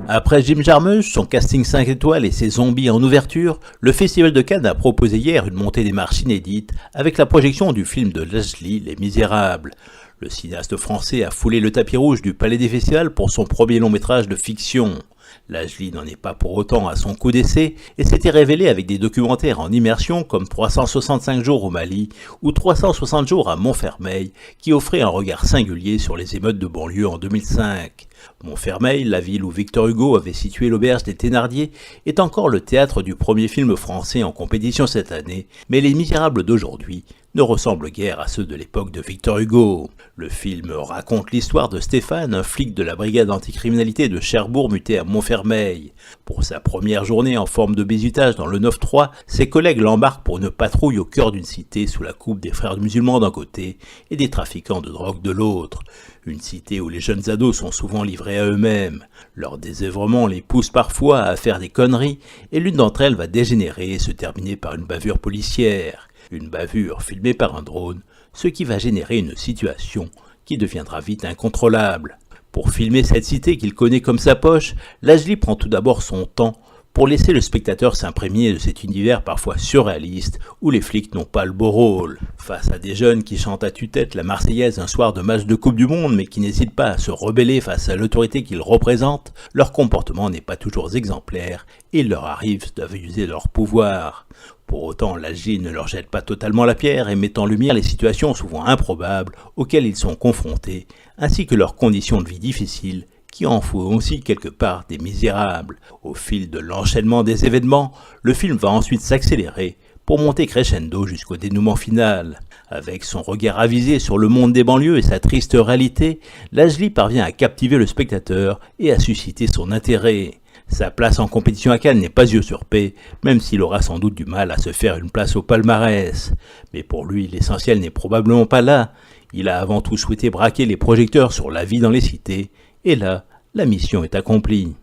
Après Jim Jarmusch, son casting 5 étoiles et ses zombies en ouverture, le Festival de Cannes a proposé hier une montée des marches inédite avec la projection du film de Lajli, Les Misérables. Le cinéaste français a foulé le tapis rouge du Palais des Festivals pour son premier long métrage de fiction. Lajli n'en est pas pour autant à son coup d'essai et s'était révélé avec des documentaires en immersion comme 365 jours au Mali ou 360 jours à Montfermeil qui offraient un regard singulier sur les émeutes de banlieue en 2005. Montfermeil, la ville où Victor Hugo avait situé l'auberge des Thénardier, est encore le théâtre du premier film français en compétition cette année, mais Les Misérables d'aujourd'hui ne ressemblent guère à ceux de l'époque de Victor Hugo. Le film raconte l'histoire de Stéphane, un flic de la brigade anticriminalité de Cherbourg muté à Montfermeil. Pour sa première journée en forme de bizutage dans le 9-3, ses collègues l'embarquent pour une patrouille au cœur d'une cité sous la coupe des frères musulmans d'un côté et des trafiquants de drogue de l'autre. Une cité où les jeunes ados sont souvent livrés à eux-mêmes. Leur désœuvrement les pousse parfois à faire des conneries et l'une d'entre elles va dégénérer et se terminer par une bavure policière. Une bavure filmée par un drone, ce qui va générer une situation qui deviendra vite incontrôlable. Pour filmer cette cité qu'il connaît comme sa poche, Lajli prend tout d'abord son temps pour laisser le spectateur s'imprégner de cet univers parfois surréaliste où les flics n'ont pas le beau rôle. Face à des jeunes qui chantent à tue-tête la Marseillaise un soir de match de Coupe du Monde mais qui n'hésitent pas à se rebeller face à l'autorité qu'ils représentent, leur comportement n'est pas toujours exemplaire et il leur arrive d'abuser de leur pouvoir. Pour autant, Lajli ne leur jette pas totalement la pierre et met en lumière les situations souvent improbables auxquelles ils sont confrontés, ainsi que leurs conditions de vie difficiles qui en font aussi quelque part des misérables. Au fil de l'enchaînement des événements, le film va ensuite s'accélérer pour monter crescendo jusqu'au dénouement final. Avec son regard avisé sur le monde des banlieues et sa triste réalité, Lajli parvient à captiver le spectateur et à susciter son intérêt. Sa place en compétition à Cannes n'est pas usurpée, même s'il aura sans doute du mal à se faire une place au palmarès. Mais pour lui, l'essentiel n'est probablement pas là. Il a avant tout souhaité braquer les projecteurs sur la vie dans les cités, et là, la mission est accomplie.